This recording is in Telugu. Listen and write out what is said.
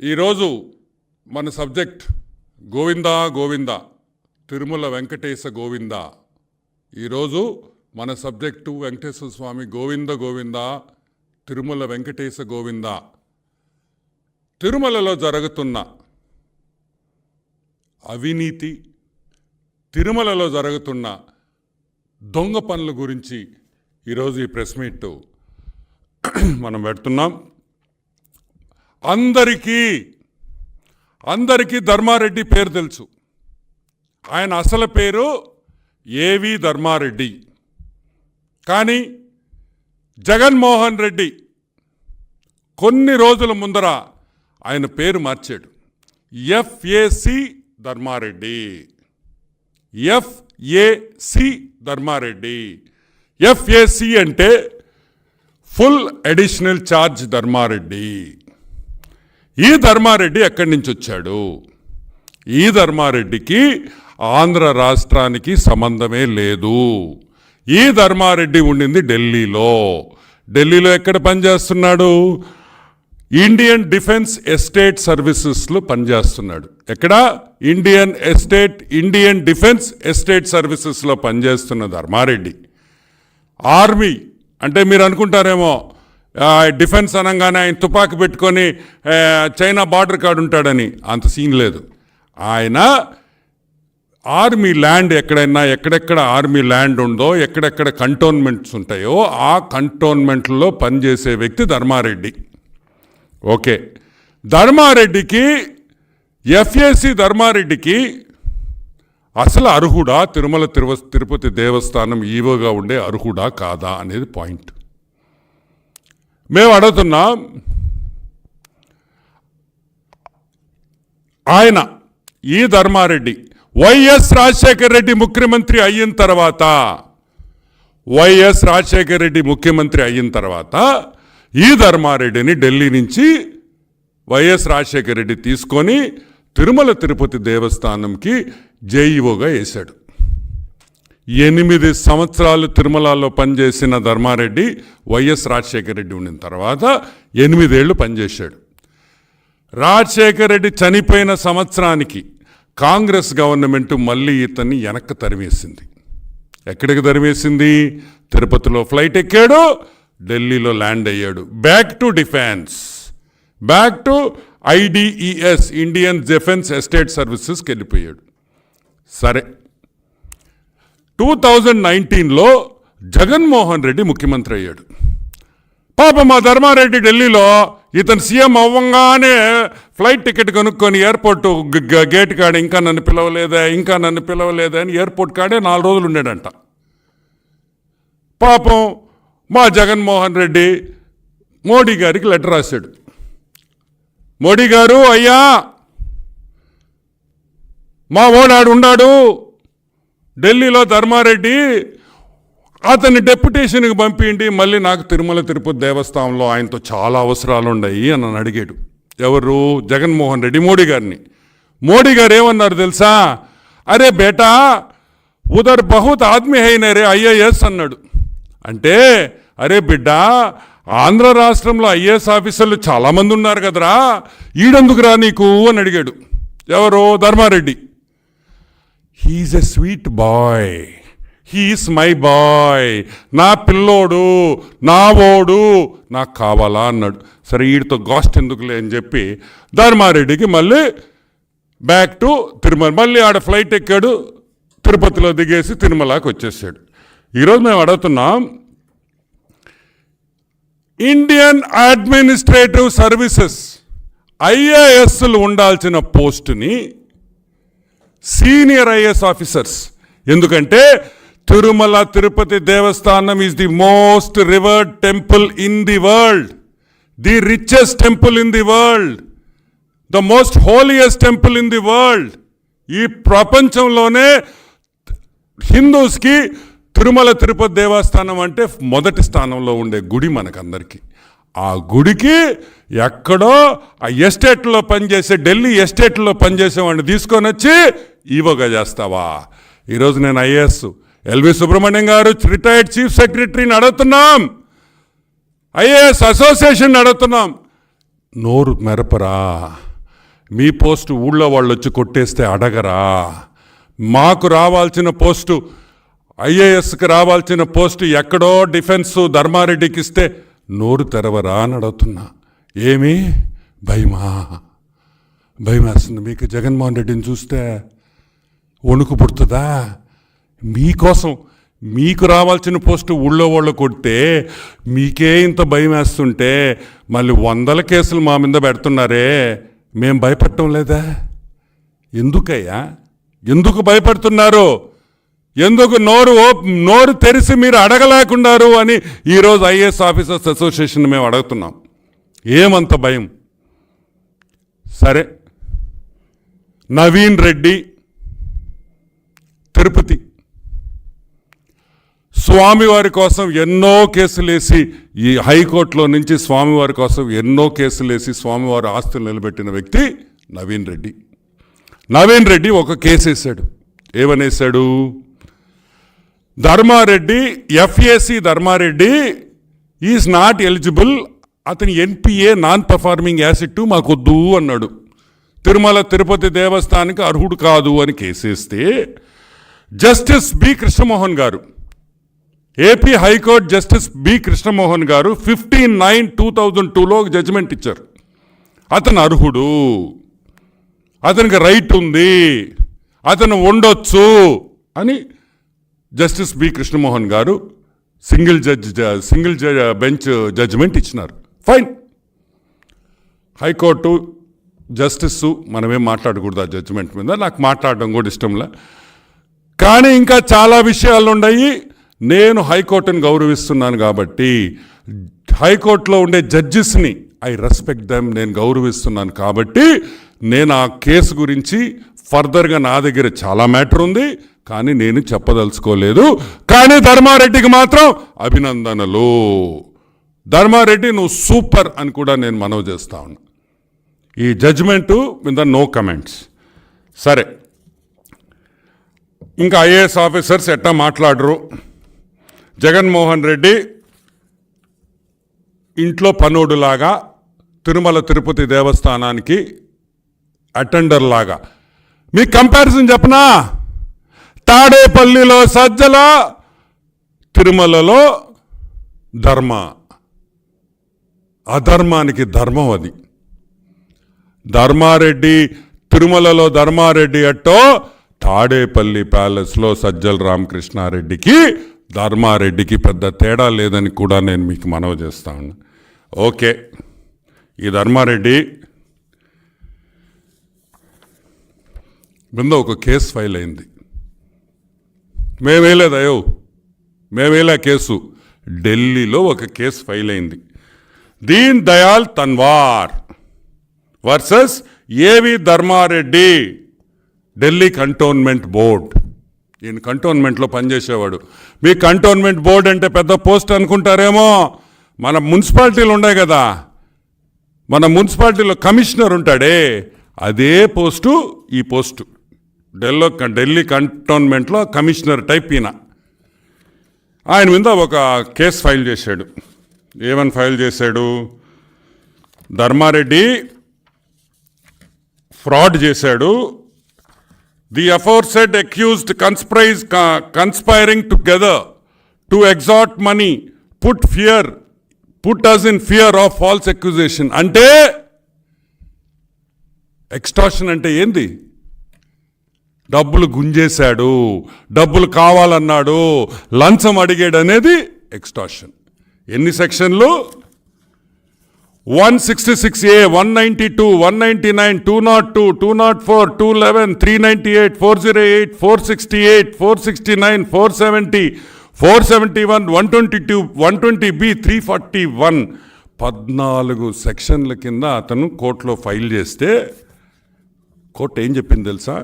ఈరోజు మన సబ్జెక్ట్ గోవిందా గోవిందా తిరుమల వెంకటేశ గోవిందా. ఈరోజు మన సబ్జెక్టు వెంకటేశ్వర స్వామి గోవింద గోవిందా తిరుమల వెంకటేశ గోవిందా. తిరుమలలో జరుగుతున్న అవినీతి, తిరుమలలో జరుగుతున్న దొంగ పనుల గురించి ఈరోజు ఈ ప్రెస్ మీట్ మనం పెడుతున్నాం. అందరికీ ధర్మారెడ్డి పేరు తెలుసు. ఆయన అసలు పేరు ఏవి ధర్మారెడ్డి. కానీ జగన్మోహన్ రెడ్డి కొన్ని రోజుల ముందర ఆయన పేరు మార్చాడు. FAC Dharma Reddy. FAC Dharma Reddy. FAC అంటే ఫుల్ అడిషనల్ ఛార్జ్ ధర్మారెడ్డి. ఈ ధర్మారెడ్డి ఎక్కడి నుంచి వచ్చాడు? ఈ ధర్మారెడ్డికి ఆంధ్ర రాష్ట్రానికి సంబంధమే లేదు. ఈ ధర్మారెడ్డి ఉండింది ఢిల్లీలో. ఢిల్లీలో ఎక్కడ పనిచేస్తున్నాడు? ఇండియన్ డిఫెన్స్ ఎస్టేట్ సర్వీసెస్లో పనిచేస్తున్నాడు. ఎక్కడ? ఇండియన్ డిఫెన్స్ ఎస్టేట్ సర్వీసెస్లో పనిచేస్తున్న ధర్మారెడ్డి ఆర్మీ అంటే మీరు అనుకుంటారేమో డిఫెన్స్ అనగానే ఆయన తుపాకీ పెట్టుకొని చైనా బార్డర్ కాడు ఉంటాడని. అంత సీన్ లేదు. ఆయన ఆర్మీ ల్యాండ్ ఎక్కడెక్కడ ఆర్మీ ల్యాండ్ ఉందో, ఎక్కడెక్కడ కంటోన్మెంట్స్ ఉంటాయో ఆ కంటోన్మెంట్లో పనిచేసే వ్యక్తి ధర్మారెడ్డి. ఓకే, ధర్మారెడ్డికి ఎఫ్ఏసి ధర్మారెడ్డికి అసలు అర్హుడా? తిరుపతి దేవస్థానం ఈవోగా ఉండే అర్హుడా కాదా అనేది పాయింట్. మేము అడుగుతున్నాం. ఆయన ఈ ధర్మారెడ్డి వైఎస్ రాజశేఖర రెడ్డి ముఖ్యమంత్రి అయిన తర్వాత ఈ ధర్మారెడ్డిని ఢిల్లీ నుంచి వైఎస్ రాజశేఖర రెడ్డి తీసుకొని తిరుపతి దేవస్థానంకి జేఈఓగా వేశాడు. 8 సంవత్సరాలు తిరుమలలో పనిచేసిన ధర్మారెడ్డి వైఎస్ రాజశేఖర రెడ్డి ఉండిన తర్వాత 8 ఏళ్ళు పనిచేశాడు. రాజశేఖర రెడ్డి చనిపోయిన సంవత్సరానికి కాంగ్రెస్ గవర్నమెంట్ మళ్ళీ ఇతన్ని వెనక్కి తరిమేసింది. ఎక్కడికి తరిమేసింది? తిరుపతిలో ఫ్లైట్ ఎక్కాడు, ఢిల్లీలో ల్యాండ్ అయ్యాడు. Back to defence, back to IDES Indian defence estate సర్వీసెస్కి వెళ్ళిపోయాడు. సరే, 2019లో జగన్మోహన్ రెడ్డి ముఖ్యమంత్రి అయ్యాడు. పాపం మా ధర్మారెడ్డి ఢిల్లీలో ఇతను సీఎం అవ్వంగానే ఫ్లైట్ టికెట్ కొనుక్కొని ఎయిర్పోర్ట్ గేట్ కాడ ఇంకా నన్ను పిలవలేదా అని ఎయిర్పోర్ట్ కాడే 4 రోజులు ఉండాడంట. పాపం మా జగన్మోహన్ రెడ్డి మోడీ గారికి లెటర్ రాశాడు. మోడీ గారు, అయ్యా మా ఓడాడు ఉన్నాడు ఢిల్లీలో ధర్మారెడ్డి, అతన్ని డెప్యుటేషన్కి పంపిండి, మళ్ళీ నాకు తిరుపతి దేవస్థానంలో ఆయనతో చాలా అవసరాలు ఉన్నాయి అని అడిగాడు. ఎవరు? జగన్మోహన్ రెడ్డి మోడీ గారిని. మోడీ గారు ఏమన్నారు తెలుసా? అరే బేటా ఉదర్ బహుత్ ఆద్మీ హైనే రే ఐఏఎస్ అన్నాడు. అంటే అరే బిడ్డ, ఆంధ్ర రాష్ట్రంలో ఐఏఎస్ ఆఫీసర్లు చాలామంది ఉన్నారు కదరా, ఈడెందుకురా నీకు అని అడిగాడు. ఎవరు? Dharma Reddy. He's a sweet boy, he's my boy, నా పిల్లోడు, నా ఓడు, నాకు కావాలా అన్నాడు. సరే వీడితో గాస్ట్ ఎందుకులే అని చెప్పి ధర్మారెడ్డికి మళ్ళీ బ్యాక్ టు తిరుమల, మళ్ళీ ఆడ ఫ్లైట్ ఎక్కాడు, తిరుపతిలో దిగేసి తిరుమలకి వచ్చేసాడు. ఈరోజు మేము అడుగుతున్నాం, ఇండియన్ అడ్మినిస్ట్రేటివ్ సర్వీసెస్ ఐఏఎస్లు ఉండాల్సిన పోస్టుని సీనియర్ ఐఏఎస్ ఆఫీసర్స్, ఎందుకంటే Tirupati Devasthanam is the most revered temple in the world, the richest temple in the world, the most holiest temple in the world. ఈ ప్రపంచంలోనే హిందూస్కి తిరుపతి దేవస్థానం అంటే మొదటి స్థానంలో ఉండే గుడి మనకందరికీ. ఆ గుడికి ఎక్కడో ఆ ఎస్టేట్లో పనిచేసే, ఢిల్లీ ఎస్టేట్లో పనిచేసేవాడిని తీసుకొని వచ్చి ఈవోగా చేస్తావా? ఈరోజు నేను ఐఏఎస్ ఎల్వి సుబ్రహ్మణ్యం గారు రిటైర్డ్ చీఫ్ సెక్రటరీని అడుగుతున్నాం, ఐఏఎస్ అసోసియేషన్ అడుగుతున్నాం, నోరు మెరపరా? మీ పోస్టు ఊళ్ళో వాళ్ళు వచ్చి కొట్టేస్తే అడగరా? మాకు రావాల్సిన పోస్టు, ఐఏఎస్కి రావాల్సిన పోస్టు ఎక్కడో డిఫెన్స్ ధర్మారెడ్డికి ఇస్తే నోరు తెరవరా అని అడుగుతున్నా. ఏమి భయమేస్తుంది మీకు? జగన్మోహన్ రెడ్డిని చూస్తే వణుకు పుడుతుందా? మీకోసం మీకు రావాల్సిన పోస్టు ఊళ్ళో వాళ్ళు కొడితే మీకే ఇంత భయం వేస్తుంటే మళ్ళీ 100 కేసులు మా మీద పెడుతున్నారే, మేం భయపడటం లేదా? ఎందుకయ్యా? ఎందుకు భయపడుతున్నారు? ఎందుకు నోరు తెరిచి మీరు అడగలేకున్నారు అని ఈరోజు ఐఏఎస్ ఆఫీసర్స్ అసోసియేషన్ మేము అడుగుతున్నాం. ఏమంత భయం? సరే, నవీన్ రెడ్డి తిరుపతి స్వామివారి కోసం ఎన్నో కేసులు వేసి, ఈ హైకోర్టులో నుంచి స్వామివారి కోసం ఎన్నో కేసులు వేసి స్వామివారి ఆస్తులు నిలబెట్టిన వ్యక్తి నవీన్ రెడ్డి. నవీన్ రెడ్డి ఒక కేసు వేశాడు. ఏమనేశాడు? Dharmareddy, FAC Dharmareddy is not eligible, అతని ఎన్పిఏ నాన్ పర్ఫార్మింగ్ యాసిడ్ మాకొద్దు అన్నాడు. తిరుమల తిరుపతి దేవస్థానానికి అర్హుడు కాదు అని కేసేస్తే జస్టిస్ బి కృష్ణమోహన్ గారు, AP high court justice B Krishna Mohan గారు 15/9/2002లో జడ్జిమెంట్ ఇచ్చారు. అతను అర్హుడు, అతనికి రైట్ ఉంది, అతను ఉండొచ్చు అని జస్టిస్ బి కృష్ణమోహన్ గారు సింగిల్ బెంచ్ జడ్జిమెంట్ ఇచ్చినారు. ఫైన్. హైకోర్టు జస్టిస్ మనమేం మాట్లాడకూడదు ఆ జడ్జిమెంట్ మీద, నాకు మాట్లాడడం కూడా ఇష్టంలే. కానీ ఇంకా చాలా విషయాలు ఉన్నాయి. నేను హైకోర్టుని గౌరవిస్తున్నాను కాబట్టి, హైకోర్టులో ఉండే జడ్జిస్ని ఐ రెస్పెక్ట్ దెమ్, నేను గౌరవిస్తున్నాను కాబట్టి నేను ఆ కేసు గురించి ఫర్దర్గా నా దగ్గర చాలా మ్యాటర్ ఉంది, కానీ నేను చెప్పదలుచుకోలేదు. కానీ ధర్మారెడ్డికి మాత్రం అభినందనలు. ధర్మారెడ్డి నువ్వు సూపర్ అని కూడా నేను మనవి చేస్తా ఉన్నా. ఈ జడ్జిమెంటు మీద నో కమెంట్స్. సరే, ఇంకా ఐఏఎస్ ఆఫీసర్స్ ఎట్టా మాట్లాడరు. జగన్మోహన్ రెడ్డి ఇంట్లో పనోడులాగా తిరుమల తిరుపతి దేవస్థానానికి అటెండర్ లాగా. మీకు కంపారిజన్ చెప్పనా? తాడేపల్లిలో సజ్జల, తిరుమలలో ధర్మ. అధర్మానికి ధర్మం అది. ధర్మారెడ్డి తిరుమలలో ధర్మారెడ్డి అట్టో, తాడేపల్లి ప్యాలెస్లో సజ్జల రామకృష్ణారెడ్డికి ధర్మారెడ్డికి పెద్ద తేడా లేదని కూడా నేను మీకు మనవి చేస్తా ఉన్నా. ఓకే, ఈ ధర్మారెడ్డి మీద ఒక కేసు ఫైల్ అయింది. మేమేలేదయో, మేమేలా కేసు. ఢిల్లీలో ఒక కేసు ఫైల్ అయింది. దీన్ దయాల్ తన్వార్ వర్సెస్ ఏవి ధర్మారెడ్డి, ఢిల్లీ కంటోన్మెంట్ బోర్డ్. ఈయన కంటోన్మెంట్లో పనిచేసేవాడు. మీ కంటోన్మెంట్ బోర్డు అంటే పెద్ద పోస్ట్ అనుకుంటారేమో. మన మున్సిపాలిటీలు ఉన్నాయి కదా, మన మున్సిపాలిటీలో కమిషనర్ ఉంటాడే, అదే పోస్టు ఈ పోస్టు. ఢిల్లీ కంటోన్మెంట్లో కమిషనర్ టైప్ ఈయన. ఆయన మీద ఒక కేసు ఫైల్ చేశాడు. ఏమని ఫైల్ చేశాడు? ధర్మారెడ్డి ఫ్రాడ్ చేశాడు. The aforesaid accused conspiring together to extort money, put us in fear of false accusation. అంటే ఎక్స్టార్షన్ అంటే ఏంది? డబ్బులు గుంజేశాడు, డబ్బులు కావాలన్నాడు, లంచం అడిగాడు అనేది ఎక్స్టార్షన్. ఎన్ని సెక్షన్లు? 166A, 192, 199, 202, 204, 211, 398, 408, 468, 469, 470, 471, 122, 120B, 341. 14 సెక్షన్ల కింద అతను కోర్టులో ఫైల్ చేస్తే కోర్టు ఏం చెప్పింది తెలుసా?